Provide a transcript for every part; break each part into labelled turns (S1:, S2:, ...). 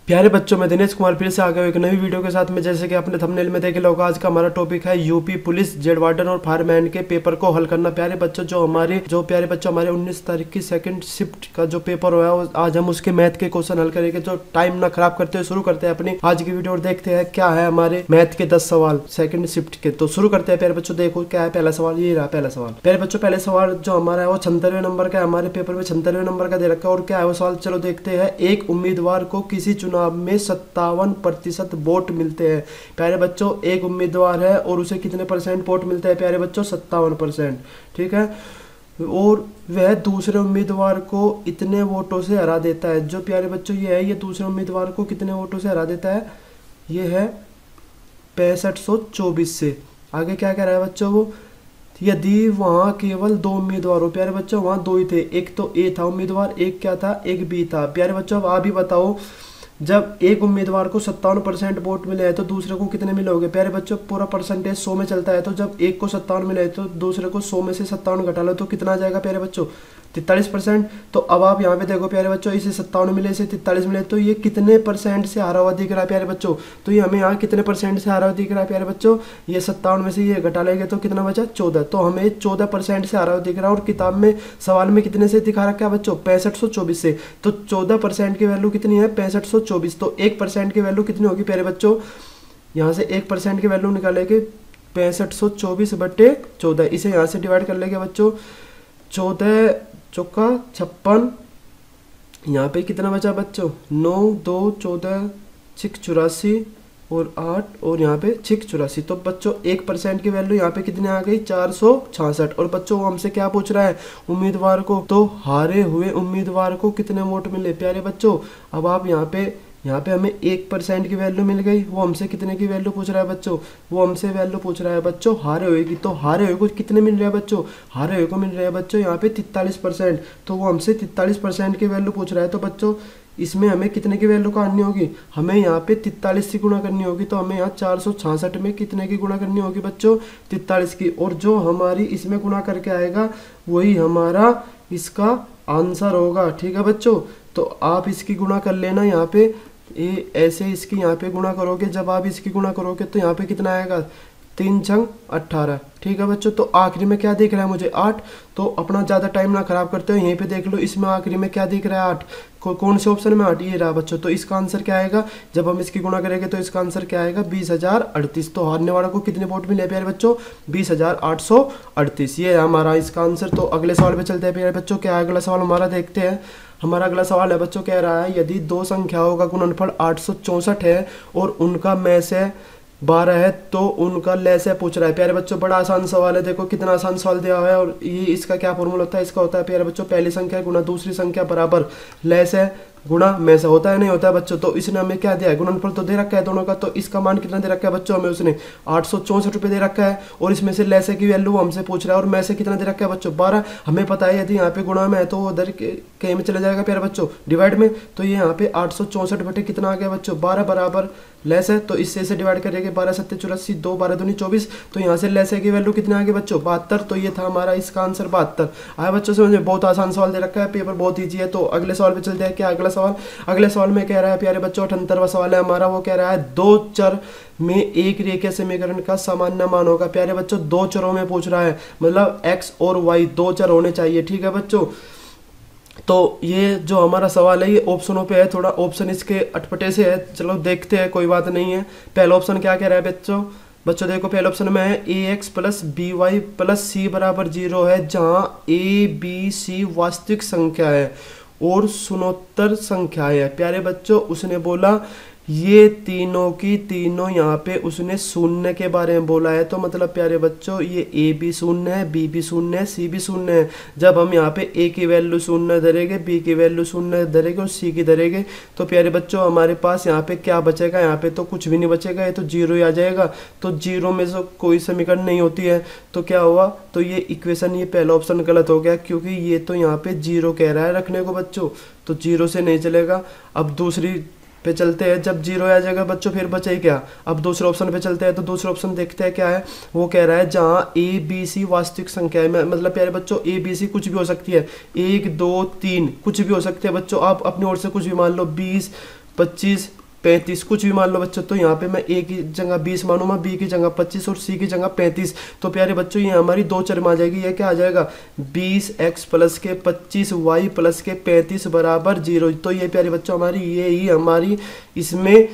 S1: प्यारे बच्चों, मैं दिनेश कुमार फिर से आ गया हूं एक नई वीडियो के साथ में। जैसे कि आपने थंबनेल में देख लिया होगा, आज का हमारा टॉपिक है यूपी पुलिस जेड वार्डन और फायरमैन के पेपर को हल करना। प्यारे बच्चों, हमारे 19 तारीख की सेकंड शिफ्ट का जो पेपर हुआ है, आज हम उसके मैथ के क्वेश्चन हल करेंगे। जो टाइम ना खराब करते हुए शुरू करते हैं अपनी आज की वीडियो और देखते हैं क्या है हमारे मैथ के 10 सवाल सेकंड शिफ्ट के। तो शुरू करते हैं प्यारे बच्चों। देखो क्या है पहला सवाल, ये रहा पहला सवाल। प्यारे बच्चों, पहले सवाल जो हमारा है वो 96 नंबर का है। हमारे पेपर में 96 नंबर का दे रखा है। और क्या है वो सवाल, चलो देखते हैं। एक उम्मीदवार को किसी चुनाव में 57% वोट मिलते हैं। प्यारे बच्चों, एक उम्मीदवार है और उसे कितने परसेंट वोट मिलते हैं? प्यारे बच्चों 57%। ठीक है, और वह दूसरे उम्मीदवार को इतने वोटों से हरा देता है। जो प्यारे बच्चों ये है, ये दूसरे उम्मीदवार को कितने वोटों से हरा देता है? ये है 6524 से। आगे क्या कह रहा है बच्चों वो, यदि वहां केवल 2 उम्मीदवार हो। प्यारे बच्चों वहां 2 ही थे, एक तो ए था उम्मीदवार, एक क्या था, एक बी था। प्यारे बच्चों अब आप भी बताओ, जब एक उम्मीदवार को 57% वोट मिले हैं तो दूसरे को कितने मिले होंगे? प्यारे बच्चों पूरा परसेंटेज 100 में चलता है, तो जब एक को 57 मिले तो दूसरे को 100 में से 57 घटा लो तो कितना आ जाएगा प्यारे बच्चों? 43%। तो अब आप यहाँ पे देखो प्यारे बच्चों, इसे 57 मिले, इसे 43 मिले, तो ये कितने परसेंट से हारा हुआ दिख रहा है प्यारे बच्चों? तो ये हमें यहाँ कितने परसेंट से हारा हुआ दिख रहा है प्यारे बच्चों? ये 57 में से ये घटा लेंगे तो कितना बचा? 14। तो हमें 14% से हारा हुआ दिख रहा है। और किताब में सवाल में कितने से दिखा रखा है बच्चों? 6524 से। तो 14% की वैल्यू कितनी है? 6524। तो 1% की वैल्यू कितनी होगी प्यारे बच्चों? यहाँ से 1% की वैल्यू निकालेंगे 6524/14। इसे यहाँ से डिवाइड कर लेंगे बच्चों, 14 चौका 56। यहाँ पे कितना बचा बच्चों? 9 2 14 6 84 और 8 और यहाँ पे 6 84। तो बच्चों 1% की वैल्यू यहाँ पे कितने आ गई? 466। और बच्चों वो हमसे क्या पूछ रहा है? उम्मीदवार को, तो हारे हुए उम्मीदवार को कितने वोट मिले? प्यारे बच्चों अब आप यहाँ पे हमें 1% की वैल्यू मिल गई। वो हमसे कितने की वैल्यू पूछ रहा है बच्चों? वो हमसे वैल्यू पूछ रहा है बच्चों हारे हुए की। तो हारे हुए को कितने मिल रहे हैं बच्चों? हारे हुए को मिल रहे हैं बच्चों यहाँ पे 43%। तो वो हमसे 43% की वैल्यू पूछ रहा है। तो बच्चों इसमें हमें कितने की वैल्यू काटनी होगी? हमें यहाँ पे 43 से गुणा करनी होगी। तो हमें यहाँ 466 में कितने की गुणा करनी होगी बच्चों? 43 की। और जो हमारी इसमें गुणा करके आएगा वही हमारा इसका आंसर होगा। ठीक है बच्चों, तो आप इसकी गुणा कर लेना। यहाँ पे ये ऐसे इसकी यहाँ पे गुणा करोगे, जब आप इसकी गुणा करोगे तो यहाँ पे कितना आएगा? 3 छंग 18। ठीक है बच्चों, तो आखिरी में क्या दिख रहा है मुझे? 8। तो अपना ज़्यादा टाइम ना खराब करते हो, यहीं पे देख लो। इसमें आखिरी में क्या दिख रहा है? 8। कौन से ऑप्शन में 8? ये रहा बच्चों। तो इसका आंसर क्या आएगा? जब हम इसकी गुणा करेंगे तो इसका आंसर क्या आएगा? 20,038। तो हारने वाले को कितने वोट मिले प्यारे बच्चों? 20,838। ये है हमारा इसका आंसर। तो अगले सवाल पे चलते हैं प्यारे बच्चों। क्या है अगला सवाल हमारा? देखते हैं। हमारा अगला सवाल है बच्चों, कह रहा है यदि 2 संख्याओं का गुणनफल 864 है और उनका में से 12 है तो उनका लैसे पूछ रहा है। प्यारे बच्चों बड़ा आसान सवाल है, देखो कितना आसान सवाल दिया हुआ है। और ये इसका क्या फॉर्मूला होता है? इसका होता है प्यारे बच्चों, पहली संख्या गुणा दूसरी संख्या बराबर लैसे गुणा में से। होता है नहीं होता है बच्चों? तो इसने हमें क्या दिया है? गुणनफल तो दे रखा है दोनों का। तो इसका मान कितना दे रखा है बच्चों? हमें उसने 864 रुपये दे रखा है। और इसमें से लैसे की वैल्यू हमसे पूछ रहा है। और में से कितना दे रखा है बच्चों? 12। हमें पता है यदि यहाँ पे गुणा में है तो उधर कहीं में चले जाएगा प्यारे बच्चों, डिवाइड में। तो ये यहाँ पे 864 बटे कितना आ गया बच्चों? 12 बराबर लेस है। तो इससे इसे डिवाइड करेंगे, 12 7 84, 2 12 दूनी 24। तो यहाँ से लेस है की वैल्यू कितना आ गई बच्चों? 72। तो ये था हमारा इसका आंसर 72। आया बच्चों समझ में? बहुत आसान सवाल दे रखा है, पेपर बहुत ईजी है। तो अगले सवाल पे चलते हैं। क्या अगला सवाल? अगले सवाल में कह रहा है प्यारे बच्चों, 78वां सवाल है हमारा। वो कह रहा है 2 चर में एक रेखीय समीकरण का सामान्य मान होगा। प्यारे बच्चों 2 चरों में पूछ रहा है, मतलब x और y 2 चर होने चाहिए। ठीक है बच्चों, तो ये जो हमारा सवाल है ये ऑप्शनों पे है, थोड़ा ऑप्शन इसके अटपटे से है। चलो देखते हैं, कोई बात नहीं है। पहला ऑप्शन क्या कह रहा है बच्चों देखो पहले ऑप्शन में है ax + by + c = 0 है, जहाँ a b c वास्तविक संख्या है और शून्योत्तर संख्या है। प्यारे बच्चों उसने बोला ये तीनों की तीनों यहाँ पे उसने शून्य के बारे में बोला है। तो मतलब प्यारे बच्चों ये ए भी शून्य है, बी भी शून्य है, सी भी शून्य है। जब हम यहाँ पे ए की वैल्यू शून्य धरेंगे, बी की वैल्यू शून्य धरेंगे और सी की धरेंगे, तो प्यारे बच्चों हमारे पास यहाँ पे क्या बचेगा? यहाँ पे तो कुछ भी नहीं बचेगा, ये तो 0 ही आ जाएगा। तो 0 में से कोई समीकरण नहीं होती है। तो क्या हुआ? तो ये इक्वेशन, ये पहला ऑप्शन गलत हो गया, क्योंकि ये तो यहाँ पे 0 कह रहा है रखने को बच्चों, तो 0 से नहीं चलेगा। अब दूसरी पे चलते हैं। जब 0 आ जाएगा बच्चों फिर बचे ही क्या? अब दूसरे ऑप्शन पे चलते हैं। तो दूसरा ऑप्शन देखते हैं क्या है। वो कह रहा है जहाँ ए बी सी वास्तविक संख्या है, मतलब प्यारे बच्चों ए बी सी कुछ भी हो सकती है, 1 2 3 कुछ भी हो सकते हैं बच्चों। आप अपनी ओर से कुछ भी मान लो, 20 25 35 कुछ भी मान लो बच्चों। तो यहाँ पे मैं ए की जगह 20 मानूंगा, बी की जगह 25 और सी की जगह 35। तो प्यारे बच्चों ये हमारी दो चर में आ जाएगी। ये क्या आ जाएगा 20x प्लस के 25y प्लस के 35 बराबर 0। तो ये प्यारे बच्चों हमारी ये ही हमारी इसमें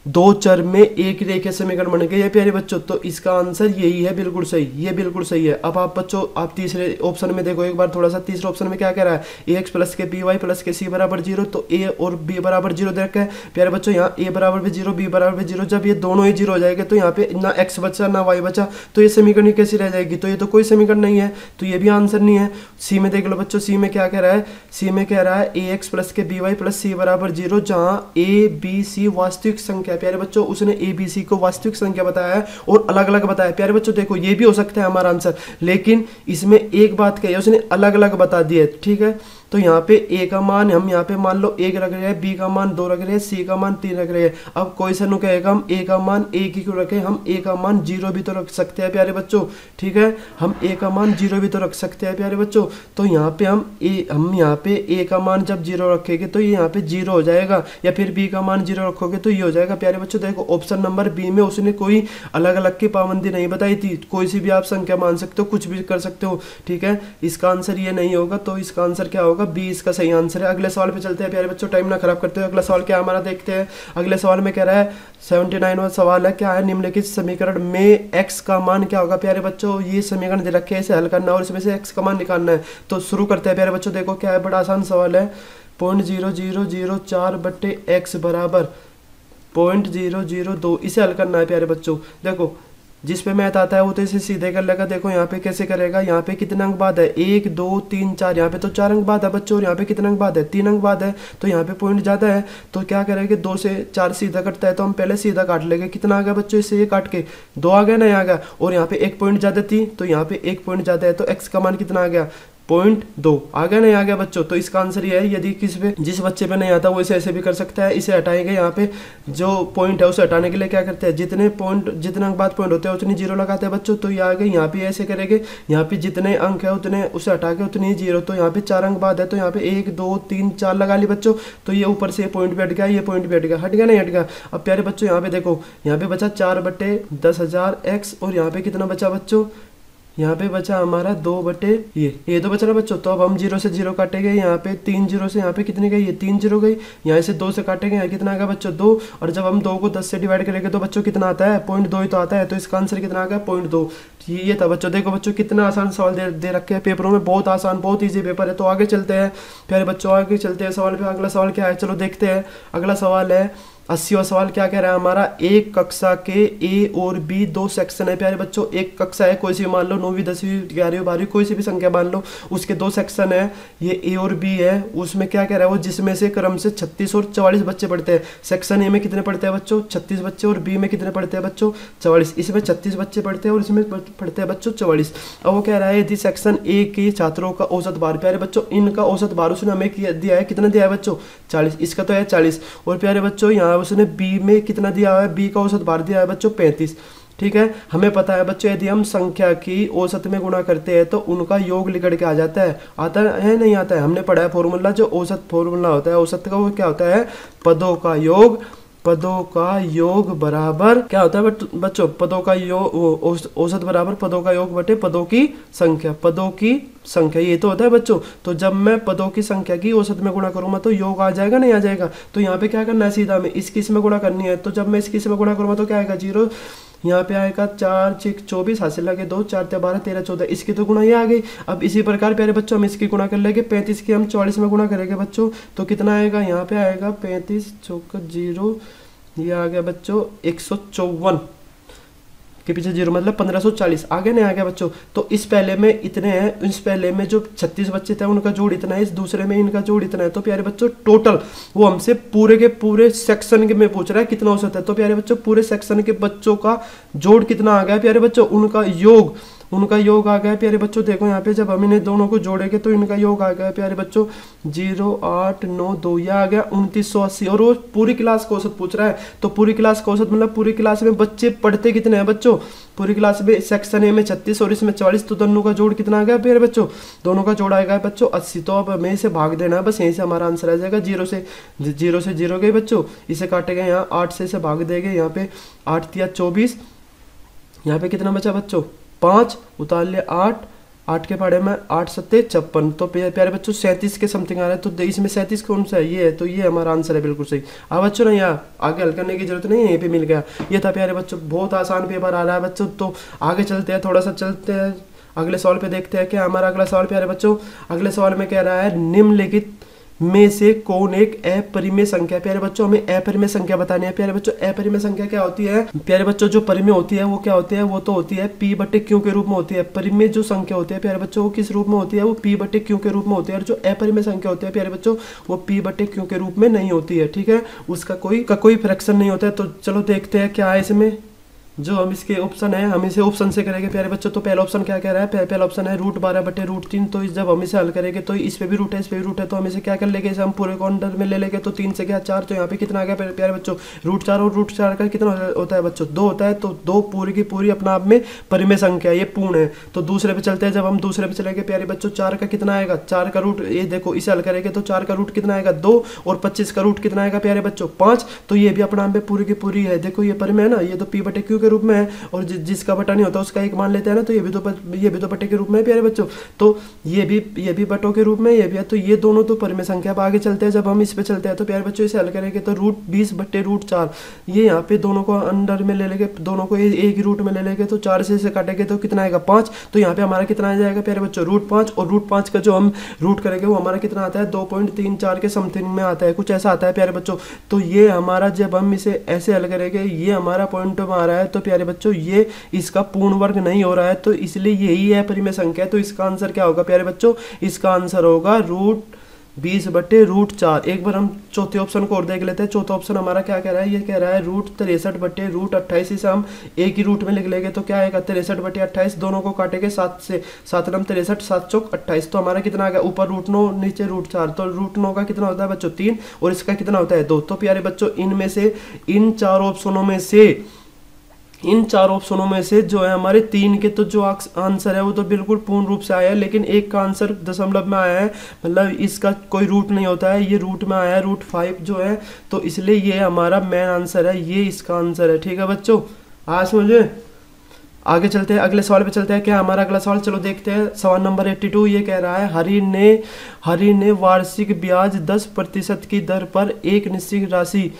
S1: दो चर में एक रेखीय समीकरण बन गए ये प्यारे बच्चों। तो इसका आंसर यही है, बिल्कुल सही, ये बिल्कुल सही है। अब आप बच्चों आप तीसरे ऑप्शन में देखो एक बार थोड़ा सा। तीसरे ऑप्शन में क्या कह रहा है, ए एक्स प्लस के बी वाई प्लस के सी बराबर 0। तो ए और बी बराबर 0 दे रखा है प्यारे बच्चों। यहाँ ए बराबर भी 0 बी बराबर भी 0, जब ये दोनों ही 0 हो जाएंगे तो यहाँ पे ना एक्स बचा ना वाई बचा, तो ये समीकरण कैसी रह जाएगी। तो ये तो कोई समीकरण नहीं है, तो ये भी आंसर नहीं है। सी में देख लो बच्चों, सी में क्या कह रहा है, सी में कह रहा है ए एक्स प्लस के बी वाई प्लस सी बराबर 0, जहाँ ए बी सी वास्तविक संख्या प्यारे बच्चों। उसने ए बी सी को वास्तविक संख्या बताया है और अलग अलग बताया प्यारे बच्चों। देखो ये भी हो सकता है हमारा आंसर, लेकिन इसमें एक बात कही है उसने अलग अलग बता दी है, ठीक है। तो यहाँ पे ए का मान हम यहाँ पे मान लो 1 रख रहे हैं, बी का मान 2 रख रहे हैं, सी का मान 3 रख रहे हैं। अब कोई सा नु कहेगा हम ए का मान 1 ही क्यों रखें, हम ए का मान 0 भी तो रख सकते हैं प्यारे बच्चों, ठीक है। हम ए का मान 0 भी तो रख सकते हैं प्यारे बच्चों। तो यहाँ पे हम यहाँ पे ए का मान जब 0 रखेंगे तो ये यहाँ पे 0 हो जाएगा, या फिर बी का मान 0 रखोगे तो ये हो जाएगा प्यारे बच्चों। देखो ऑप्शन नंबर बी में उसने कोई अलग अलग की पाबंदी नहीं बताई थी, कोई सी भी आप संख्या मान सकते हो, कुछ भी कर सकते हो, ठीक है। इसका आंसर ये नहीं होगा, तो इसका आंसर क्या होगा, बी इसका सही आंसर है। अगले सवाल पे चलते हैं प्यारे बच्चों, टाइम ना खराब करते हुए। अगला सवाल क्या हमारा देखते हैं। अगले सवाल में कह रहा है 79वां सवाल है, क्या है, निम्नलिखित समीकरण में x का मान क्या होगा प्यारे बच्चों। ये समीकरण दे रखे हैं, इसे हल करना और इसमें से x का मान निकालना है। तो शुरू करते हैं प्यारे बच्चों। देखो क्या है, बड़ा आसान सवाल है। 0.0004 बट्टे x बराबर 0.002, इसे हल करना है प्यारे बच्चों। देखो जिस पे मैथ आता है वो तो इसे सीधे कर लेगा। देखो यहाँ पे कैसे करेगा, यहाँ पे कितने अंक बाद है, 1 2 3 4, यहाँ पे तो 4 अंक बाद है बच्चों, और यहाँ पे कितने अंक बाद है, 3 अंक बाद है। तो यहाँ पे पॉइंट ज़्यादा है, तो क्या करेंगे, 2 से 4 सीधा कटता है, तो हम पहले सीधा काट लेंगे। कितना आ गया बच्चों, इससे ये काट के 2 आ गया ना, यहाँ आ गया। और यहाँ पे 1 पॉइंट ज़्यादा थी, तो यहाँ पे 1 पॉइंट ज़्यादा है, तो एक्स का मान कितना आ गया, 0.2 आ गया नहीं आ गया बच्चों। तो इसका आंसर ये है। यदि किसी पे जिस बच्चे पे नहीं आता वो इसे ऐसे भी कर सकता है। इसे हटाएंगे, यहाँ पे जो पॉइंट है उसे हटाने के लिए क्या करते हैं, जितने अंक बाद पॉइंट होते हैं उतनी 0 लगाते हैं बच्चों। तो ये आ गए, यहाँ पे ऐसे करेंगे, यहाँ पे जितने अंक है उतने उसे हटा के उतनी 0। तो यहाँ पे 4 अंक बाद है, तो यहाँ पे 1 2 3 4 लगा ली बच्चों। तो ये ऊपर से पॉइंट भी हट गया, ये पॉइंट भी हट गया, हट गया नहीं हट गया। अब प्यारे बच्चों यहाँ पे देखो, यहाँ पे बचा 4/10,000 x, और यहाँ पे कितना बचा बच्चों, यहाँ पे बचा हमारा 2 ये तो बचा ना बच्चों। तो अब हम 0 से 0 काटेंगे, यहाँ पे 3 0 से यहाँ पे कितनी गई, ये 3 0 गई। यहाँ से 2 से काटेंगे, यहाँ कितना आ गया बच्चों, 2। और जब हम 2 को 10 से डिवाइड करेंगे तो बच्चों कितना आता है, 0.2 ही तो आता है। तो इसका आंसर कितना आ गया, 0.2। ये था बच्चों। देखो बच्चों कितना आसान सवाल दे रखे हैं पेपरों में, बहुत आसान, बहुत ईजी पेपर है। तो आगे चलते हैं प्यारे बच्चों, आगे चलते हैं सवाल पे। अगला सवाल क्या है, चलो देखते हैं। अगला सवाल है 80वां सवाल। क्या कह रहा है हमारा, एक कक्षा के ए और बी 2 सेक्शन है प्यारे बच्चों। एक कक्षा है, कोई सी भी मान लो, 9वीं 10वीं 11वीं 12वीं कोई सी भी संख्या मान लो, उसके 2 सेक्शन है। ये ए और बी है, उसमें क्या कह रहा है वो, जिसमें से क्रम से 36 और 44 बच्चे पढ़ते हैं। सेक्शन ए में कितने पढ़ते हैं बच्चों, 36 बच्चे, और बी में कितने पढ़ते हैं बच्चों, 44। इसमें 36 बच्चे पढ़ते हैं और इसमें पढ़ते हैं बच्चों 44। अब वो कह रहा है यदि सेक्शन ए के छात्रों का औसत भार, प्यारे बच्चों इनका औसत भार उसने हमें दिया है, कितना दिया है बच्चों, 40। इसका तो है 40। और प्यारे बच्चों यहाँ उसने बी में कितना दिया हुआ है, बी का औसत भार दिया है बच्चों 35, ठीक है। हमें पता है बच्चों यदि हम संख्या की औसत में गुणा करते हैं तो उनका योग निकल के आ जाता है। आता है नहीं आता है, हमने पढ़ा है फॉर्मूला, जो औसत फॉर्मूला होता है औसत का, वो क्या होता है, पदों का योग बराबर क्या होता है बच्चों, पदों का योग, औसत बराबर पदों का योग बटे पदों की संख्या, ये तो होता है बच्चों। तो जब मैं पदों की संख्या की औसत में गुणा करूंगा तो योग आ जाएगा नहीं आ जाएगा। तो यहाँ पे क्या करना है, सीधा में इसकी इसमें गुणा करनी है। तो जब मैं इसकी इसमें गुणा करूंगा तो क्या आएगा, 0, यहाँ पे आएगा 4 6 24, हासिल लगे 2 4 12 13 14, इसकी तो गुणा ये आ गई। अब इसी प्रकार प्यारे बच्चों हम इसकी गुणा कर लेंगे, 35 की हम 44 में गुणा करेंगे बच्चों। तो कितना आएगा, यहाँ पे आएगा 35 चौका 0, ये आ गया बच्चों 154 के पीछे 0 मतलब 1540, आगे नहीं आ गया बच्चों। तो इस पहले में इतने हैं, इस पहले में जो 36 बच्चे थे उनका जोड़ इतना है, इस दूसरे में इनका जोड़ इतना है। तो प्यारे बच्चों टोटल वो हमसे पूरे के पूरे सेक्शन के में पूछ रहा है कितना औसत है। तो प्यारे बच्चों पूरे सेक्शन के बच्चों का जोड़ कितना आ गया प्यारे बच्चों, उनका योग उनका योग आ गया प्यारे बच्चों। देखो यहाँ पे जब हम इन्हें दोनों को जोड़ेंगे तो इनका योग आ गया प्यारे बच्चों 0,892, यह आ गया 2980। और वो पूरी क्लास का औसत पूछ रहा है, तो पूरी क्लास का औसत मतलब पूरी क्लास में बच्चे पढ़ते कितने हैं बच्चों, पूरी क्लास में सेक्शन ए में 36 और इसमें 44, तो दोनों का जोड़ कितना आ गया प्यारे बच्चों, दोनों का जोड़ आएगा बच्चों 80। तो अब हमें इसे भाग देना है, बस यहीं से हमारा आंसर आ जाएगा। 0 से 0 गए बच्चों, इसे काटेंगे यहाँ 8 से इसे भाग देंगे, यहाँ पे 8 तिया 24, यहाँ पे कितना बचा बच्चों 5, उतार लिया 8 के पहाड़े में 8 सत्ते 56, तो प्यारे बच्चों 37 के समथिंग आ रहा है। तो इसमें 37 कौन सा है, ये है, तो ये हमारा आंसर है बिल्कुल सही। अब बच्चों ना यहाँ आगे हल करने की जरूरत नहीं है, यहीं पे मिल गया। ये था प्यारे बच्चों, बहुत आसान पेपर आ रहा है बच्चों। तो आगे चलते हैं, थोड़ा सा चलते हैं अगले सवाल पे, देखते हैं क्या हमारा अगला सवाल प्यारे बच्चों। अगले सवाल में कह रहा है निम्नलिखित में से कौन एक अपरिमेय संख्या। प्यारे बच्चों हमें अपरिमेय संख्या बतानी है प्यारे बच्चों। अपरिमेय संख्या क्या होती है प्यारे बच्चों, जो परिमेय होती है वो क्या होती है, वो तो होती है p बटे q के रूप में होती है। परिमेय जो संख्या होती है प्यारे बच्चों वो किस रूप में होती है, वो p बटे q के रूप में होती है। और जो अपरिमेय संख्या होती है प्यारे बच्चों वो p बटे q के रूप में नहीं होती है, ठीक है, उसका कोई फ्रैक्शन नहीं होता है। तो चलो देखते हैं क्या है इसमें। जो हम इसके ऑप्शन है, हम इसे ऑप्शन से करेंगे प्यारे बच्चों। तो पहला ऑप्शन क्या कह रहा है, पहला ऑप्शन है √12 बटे √3। तो जब हम इसे हल करेंगे तो इस पे भी रूट है, इस पे भी रूट है, तो हम इसे क्या कर लेंगे, इसे हम पूरे काउंटर में ले लेंगे। तो 3 से गया 4, तो यहाँ पे कितना आ गया प्यारे बच्चों √4, और √4 का कितना होता है बच्चों 2 होता है। तो 2 पूरी की पूरी अपना आप में परिमेय संख्या, ये पूर्ण है। तो दूसरे पे चलते हैं, जब हम दूसरे पे चलेंगे प्यारे बच्चों 4 का कितना आएगा, 4 का रूट, ये देखो इसे हल करेंगे तो 4 का रूट कितना आएगा 2, और 25 का रूट कितना आएगा प्यारे बच्चों 5। तो ये भी अपना आप में पूरी की पूरी है, देखो ये परिमेय है ना, ये तो p बटे q के रूप में है, और जिसका बटा नहीं होता उसका एक मान लेते हैं ना, तो ये भी तो बटे के रूप में है प्यारे बच्चों। तो ये भी बटों के रूप में ये भी है, तो ये दोनों तो परिमेय संख्या। अब आगे चलते हैं, जब हम इस पे चलते हैं तो प्यारे बच्चों इसे हल करेंगे तो √20 बटे √4, ये यहाँ पे दोनों को अंडर में ले लेंगे, दोनों को एक ही रूट में ले लेंगे। तो 4 से इसे काटेंगे तो कितना आएगा 5, तो यहाँ पे हमारा कितना आ जाएगा प्यारे बच्चों √5, और √5 का जो हम रूट करेंगे वो हमारा कितना आता है 2.34 के समथिंग में आता है, कुछ ऐसा आता है प्यारे बच्चों। तो ये हमारा जब हम इसे ऐसे हल करेंगे ये हमारा पॉइंट में आ रहा है, तो प्यारे बच्चों ये इसका पूर्ण वर्ग नहीं हो रहा है, तो इसलिए यही है परिमेय संख्या। तो इसका आंसर क्या होगा प्यारे बच्चों, इसका आंसर होगा √20 बटे √4। एक बार हम चौथे ऑप्शन को और देख लेते हैं। चौथा ऑप्शन हमारा क्या कह रहा है, ये कह रहा है √63 बटे √28, इसे हम एक ही रूट में लिख लेंगे तो क्या आएगा 63 बटे 28, दोनों को काटेंगे 7 से, 7 नम 63, 7 चौक 28। तो हमारा कितना आ गया, ऊपर √9 नीचे √4, तो √9 का कितना होता है बच्चों 3, और इसका कितना होता है 2। तो प्यारे बच्चों इनमें से इन चार ऑप्शनों में से जो है हमारे 3 के तो जो आंसर है वो तो बिल्कुल पूर्ण रूप से आया है, लेकिन एक का आंसर दशमलव में आया है, मतलब इसका कोई रूट नहीं होता है, ये रूट में आया है √5 जो है, तो इसलिए ये हमारा मेन आंसर है, ये इसका आंसर है। ठीक है बच्चों, आज मुझे आगे चलते हैं, अगले सवाल पे चलते हैं। क्या हमारा अगला सवाल, चलो देखते हैं। सवाल नंबर 82 ये कह रहा है हरि ने वार्षिक ब्याज 10% की दर पर एक निश्चित राशि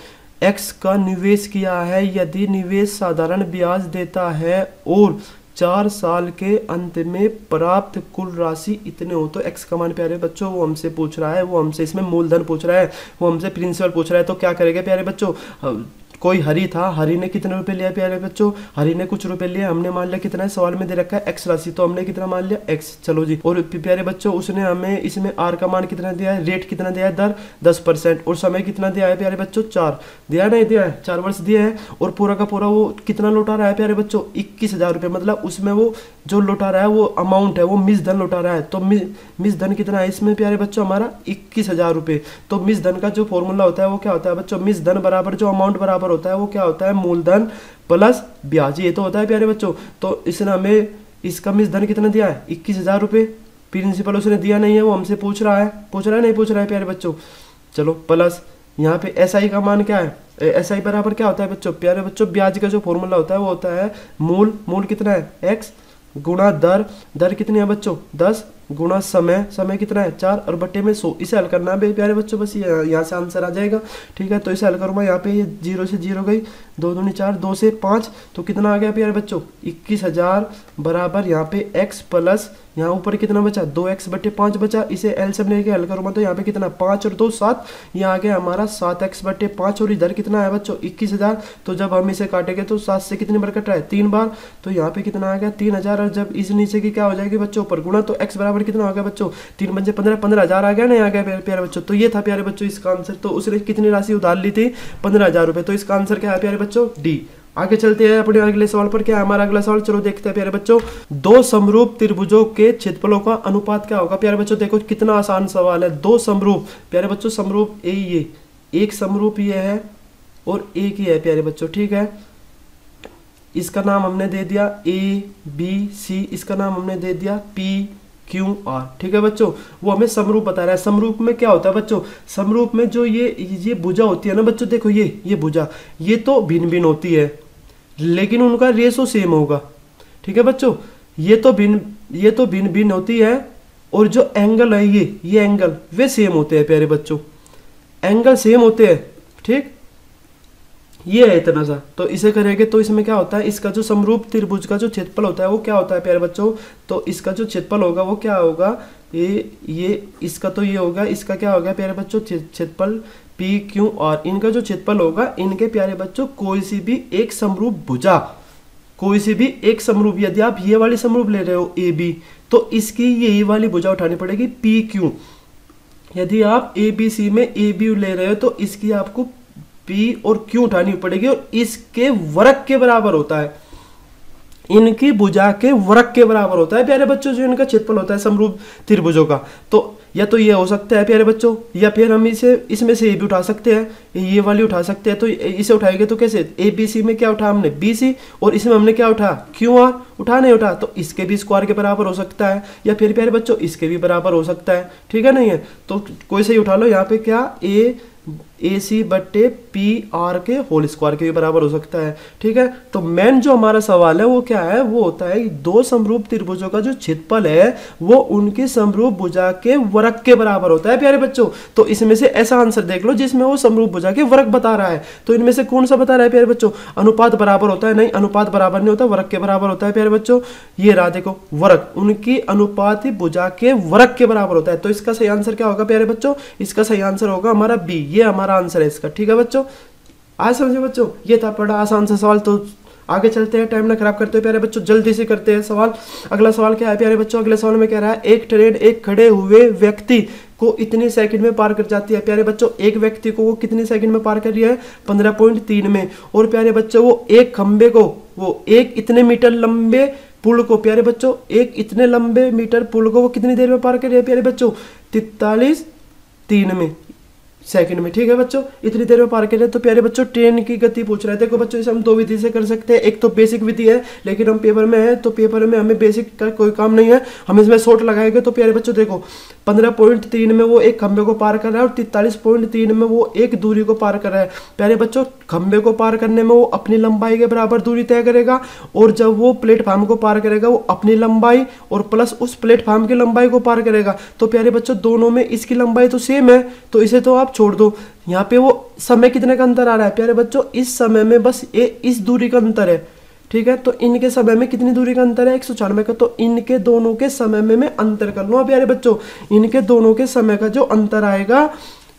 S1: x का निवेश किया है। यदि निवेश साधारण ब्याज देता है और 4 साल के अंत में प्राप्त कुल राशि इतने हो, तो x का मान प्यारे बच्चों वो हमसे पूछ रहा है, वो हमसे इसमें मूलधन पूछ रहा है, वो हमसे प्रिंसिपल पूछ रहा है। तो क्या करेंगे प्यारे बच्चों, कोई हरि था, हरि ने कितने रुपए लिया प्यारे बच्चों, हरि ने कुछ रुपए लिए, हमने मान लिया कितना है, सवाल में दे रखा है x राशि, तो हमने कितना मान लिया x। चलो जी, और प्यारे बच्चों उसने हमें इसमें r का मान कितना दिया है, रेट कितना दिया है, दर 10%, और समय कितना दिया है प्यारे बच्चों 4 दिया, नहीं दिया है 4 वर्ष दिया है, और पूरा का पूरा वो कितना लौटा रहा है प्यारे बच्चों 21,000 रुपये। मतलब उसमें वो जो लौटा रहा है वो अमाउंट है, वो मिस धन लौटा रहा है। तो मिस धन कितना है इसमें प्यारे बच्चों हमारा 21,000 रुपये। तो मिस धन का जो फॉर्मूला होता है वो क्या होता है बच्चों, मिस धन बराबर जो अमाउंट बराबर होता है वो क्या होता है, मूलधन प्लस ब्याज, ये तो होता है प्यारे बच्चों। तो इसने हमें इसका मिस धन कितना दिया है 21,000 रुपये, प्रिंसिपल उसने दिया नहीं है, वो हमसे पूछ रहा है नहीं पूछ रहा है प्यारे बच्चों। चलो प्लस यहाँ पे SI का मान क्या है, SI बराबर क्या होता है बच्चों, प्यारे बच्चों ब्याज का जो फॉर्मूला होता है वो होता है मूल कितना है x गुणा दर कितनी है बच्चों 10 गुणा समय कितना है 4 और बट्टे में 100। इसे हल करना है प्यारे बच्चों, बस यहाँ से आंसर आ जाएगा। ठीक है, तो इसे हल करूँगा, यहाँ पे ये 0 से 0 गई, 2 दूनी 4, 2 से 5, तो कितना आ गया प्यारे बच्चों 21,000 बराबर यहाँ पे x प्लस यहाँ ऊपर कितना बचा 2x बटे 5 बचा। इसे एलसीएम लेके हल करूँगा तो यहाँ पे कितना 5 और 2 7, यहाँ आ गया हमारा 7x बटे 5, और इधर कितना है बच्चों 21,000। तो जब हम इसे काटेंगे तो 7 से कितनी बार कट रहा है 3 बार, तो यहाँ पे कितना आ गया 3,000, और जब इस नीचे की क्या हो जाएगी बच्चों ऊपर गुणा, तो x बराबर कितना हो गया बच्चों 3 पंजे 15,000 आ गया ना, आ गया प्यारे बच्चों। तो ये था प्यारे बच्चों इसका आंसर। तो उसने कितनी राशि उधार ली थी 15,000 रुपये, तो इसका आंसर क्या है प्यारे बच्चों D। आगे चलते हैं अपने अगले सवाल पर। क्या है हमारा अगला सवाल, चलो देखते हैं प्यारे बच्चों। दो समरूप त्रिभुजों के क्षेत्रफलों का अनुपात क्या होगा। प्यारे बच्चों देखो कितना आसान सवाल है। दो समरूप, प्यारे बच्चों समरूप ये एक समरूप ये है और एक ही है प्यारे बच्चों, ठीक है। इसका नाम हमने दे दिया ABC, इसका नाम हमने दे दिया PQR, ठीक है बच्चों। वो हमें समरूप बता रहा है। समरूप में क्या होता है बच्चों, समरूप में जो ये भुजा होती है ना बच्चों, देखो ये भुजा ये तो भिन्न भिन्न होती है लेकिन उनका रेशो सेम होगा, ठीक है बच्चों। ये तो भिन्न भिन्न होती है और जो एंगल है ये एंगल वे सेम होते हैं प्यारे बच्चों, एंगल सेम होते हैं, ठीक। ये है इतना सा, तो इसे करेंगे तो इसमें क्या होता है, इसका जो समरूप त्रिभुज का जो क्षेत्रफल होता है वो क्या होता है प्यारे बच्चों। तो इसका जो क्षेत्रफल होगा वो क्या होगा, ये इसका तो ये होगा, इसका क्या होगा प्यारे बच्चों क्षेत्रफल PQR। इनका जो क्षेत्रफल होगा इनके प्यारे बच्चों कोई सी भी एक समरूप भुजा, कोई सी भी एक समरूप, यदि आप ये वाली समरूप ले रहे हो AB तो इसकी यही वाली भुजा उठानी पड़ेगी PQ। यदि आप ABC में AB ले रहे हो तो इसकी आपको P और Q उठानी पड़ेगी और इसके वर्ग के बराबर होता है, इनकी भुजा के वर्ग के बराबर होता है प्यारे बच्चों जो इनका क्षेत्रफल होता है समरूप त्रिभुजों का। तो या तो ये हो सकता है प्यारे बच्चों, या फिर हम इसमें से ये भी उठा सकते हैं, ये वाली उठा सकते हैं। तो इसे उठाएंगे तो कैसे, ABC में क्या उठा हमने BC और इसमें हमने क्या उठा QR, उठा नहीं उठा, तो इसके भी स्क्वायर के बराबर हो सकता है, या फिर प्यारे बच्चों इसके भी बराबर हो सकता है, ठीक है। नहीं है तो कोई से ही उठा लो, यहाँ पे क्या AC बट्टे PR के होल स्क्वायर के भी बराबर हो सकता है, ठीक है। तो मेन जो हमारा सवाल है वो क्या है, वो होता है दो समरूप त्रिभुजों का जो क्षेत्रफल है वो उनकी समरूप भुजा के वर्ग के बराबर होता है प्यारे बच्चों। तो इसमें से ऐसा आंसर देख लो जिसमें वो समरूप भुजा के वर्ग बता रहा है। तो इनमें से कौन सा बता रहा है प्यारे बच्चों, अनुपात बराबर होता है, नहीं अनुपात बराबर नहीं होता, वर्ग के बराबर होता है प्यारे बच्चों। ये रहा देखो वर्ग, उनकी अनुपात भुजा के वर्ग के बराबर होता है। तो इसका सही आंसर क्या होगा प्यारे बच्चों, इसका सही आंसर होगा हमारा B, ये हमारा आंसर है इसका, ठीक है बच्चों। आज समझे बच्चों, ये था बड़ा आसान सा सवाल। तो आगे चलते हैं, टाइम ना खराब करते हैं प्यारे बच्चों, जल्दी से करते हैं सवाल। अगला सवाल क्या है प्यारे बच्चों, अगले सवाल में कह रहा है एक ट्रेन एक खड़े हुए व्यक्ति को इतनी सेकंड में पार कर जाती है। प्यारे बच्चों एक व्यक्ति को वो कितनी सेकंड में पार कर रही है, 15.3 में। और प्यारे बच्चों वो एक खंबे को, वो एक इतने मीटर लंबे पुल को, प्यारे बच्चों एक इतने लंबे मीटर पुल को वो कितनी देर में पार कर रही है प्यारे बच्चों, 43.3 में सेकंड में, ठीक है बच्चों, इतनी देर में पार करें। तो प्यारे बच्चों ट्रेन की गति पूछ रहे थे। देखो बच्चों इसे हम दो विधि से कर सकते हैं, एक तो बेसिक विधि है लेकिन हम पेपर में है तो पेपर में हमें बेसिक का कोई काम नहीं है, हम इसमें शॉर्ट लगाएंगे। तो प्यारे बच्चों देखो 15.3 में वो एक खंबे को पार कर रहा है और 43.3 में वो एक दूरी को पार कर रहा है। प्यारे बच्चों खंबे को पार करने में वो अपनी लंबाई के बराबर दूरी तय करेगा और जब वो प्लेटफॉर्म को पार करेगा वो अपनी लंबाई और प्लस उस प्लेटफॉर्म की लंबाई को पार करेगा। तो प्यारे बच्चों दोनों में इसकी लंबाई तो सेम है, तो इसे तो आप छोड़ दो। यहाँ पे वो समय कितने का अंतर आ रहा है प्यारे बच्चों, इस समय में बस इस दूरी का अंतर है, ठीक है। तो इनके समय में कितनी दूरी का अंतर है, 196 का। तो इनके दोनों के समय में मैं अंतर कर लूँ प्यारे बच्चों, इनके दोनों के समय का जो अंतर आएगा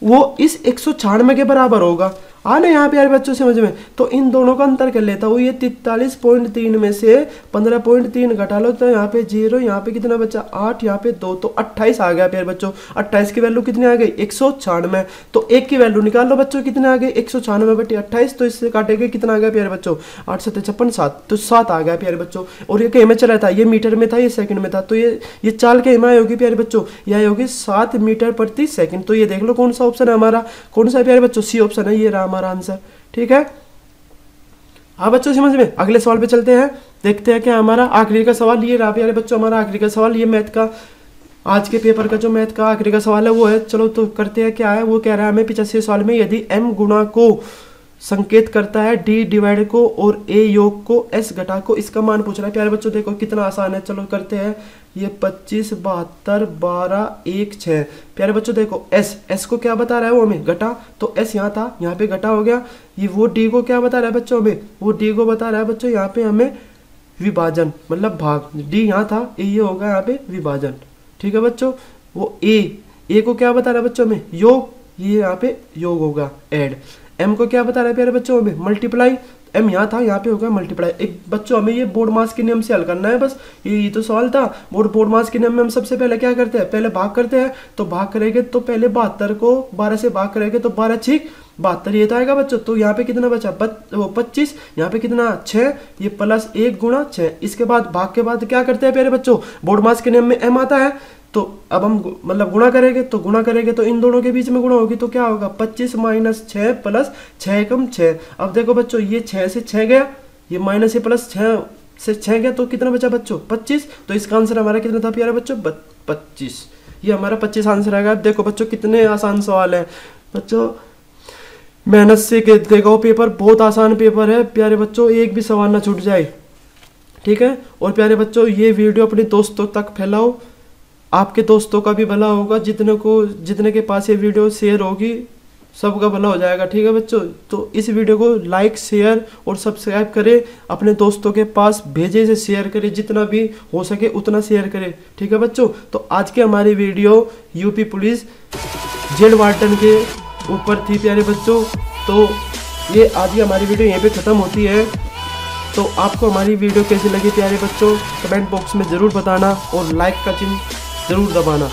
S1: वो इस 196 के बराबर होगा। आने यहाँ प्यारे बच्चों समझ में, तो इन दोनों का अंतर कर लेता हूँ। ये 43.3 में से 15.3 घटा लो तो यहाँ पे 0, यहाँ पे कितना बचा 8, यहाँ पे 2, तो 28 आ गया प्यारे बच्चों। 28 की वैल्यू कितनी आ गई, 196। तो एक की वैल्यू निकाल लो बच्चों, कितने आ गई 196/28। तो इससे काटेंगे कितना आ गया प्यारे बच्चों, 8 7 56 7, तो 7 आ गया प्यारे बच्चों। और ये कहीं में चला था, ये मीटर में था, ये सेकंड में था, तो ये चाल कहीं में आई होगी प्यारे बच्चों, यह होगी 7 मीटर प्रति सेकंड। तो ये देख लो कौन सा ऑप्शन है हमारा, कौन सा प्यारे बच्चों, C ऑप्शन है, ये रहा हमारा आंसर, ठीक है। हाँ बच्चों समझ में, अगले सवाल पे चलते हैं, देखते हैं क्या हमारा आखिरी का सवाल। ये रहा प्यारे बच्चों हमारा आखिरी का सवाल, ये मैथ का आज के पेपर का जो मैथ का आखिरी का सवाल है वो है। चलो तो करते हैं, क्या है वो कह रहा है हमें 85 सवाल में, यदि m गुणा को संकेत करता है d डिवाइड को और a योग को s घटा को, इसका मान पूछ रहा है प्यारे बच्चों। देखो कितना आसान है, चलो करते हैं। ये 25 72 12 1 6 प्यारे बच्चों देखो s को क्या बता रहा है वो हमें, घटा। तो s यहाँ था, यहाँ पे घटा हो गया। ये वो d को क्या बता रहा है बच्चों हमें, वो d को बता रहा है बच्चों यहाँ पे हमें विभाजन, मतलब भाग। d यहाँ था, ये होगा यहाँ पे विभाजन, ठीक है बच्चों। वो a को क्या बता रहा है बच्चों हमें, योग, ये यहाँ पे योग होगा, ऐड। m को क्या बता रहे हैं प्यारे बच्चों, हमें मल्टीप्लाई, m यहाँ था, यहाँ पे हो गया मल्टीप्लाई। एक बच्चों हमें ये बोर्ड मास के नियम से हल करना है, बस ये तो सवाल था। बोर्ड मास के नियम में हम सबसे पहले क्या करते हैं, पहले भाग करते हैं। तो भाग करेंगे तो पहले 72 को 12 से भाग करेंगे तो 12 6 72 ये तो आएगा बच्चों। तो यहाँ पे कितना बचा, 25, यहाँ पे कितना 6, ये प्लस 1 गुणा 6। इसके बाद भाग के बाद क्या करते हैं प्यारे बच्चों, बोर्ड मास के नियम में m आता है, तो अब हम मतलब गुणा करेंगे तो इन दोनों के बीच में गुणा होगी तो क्या होगा, 25 माइनस 6 प्लस 6 कम 6। अब देखो बच्चों ये 6 से 6 गया, ये माइनस से प्लस 6 से 6 गया, तो कितना बचा बच्चों 25। तो इसका आंसर हमारा कितना था प्यारे बच्चों, 25। ये हमारा 25 आंसर आएगा। अब देखो बच्चों कितने आसान सवाल है बच्चों, मेहनत से देखो पेपर बहुत आसान पेपर है प्यारे बच्चों, एक भी सवाल ना छूट जाए, ठीक है। और प्यारे बच्चों ये वीडियो अपने दोस्तों तक फैलाओ, आपके दोस्तों का भी भला होगा, जितने के पास ये वीडियो शेयर होगी सबका भला हो जाएगा, ठीक है बच्चों। तो इस वीडियो को लाइक शेयर और सब्सक्राइब करें, अपने दोस्तों के पास भेजे से शेयर करें, जितना भी हो सके उतना शेयर करें, ठीक है बच्चों। तो आज की हमारी video UP police jail warden के ऊपर थी प्यारे बच्चों। तो ये आज की हमारी वीडियो यहीं पे ख़त्म होती है। तो आपको हमारी वीडियो कैसी लगी प्यारे बच्चों, कमेंट बॉक्स में ज़रूर बताना और लाइक का चिन्ह ज़रूर दबाना।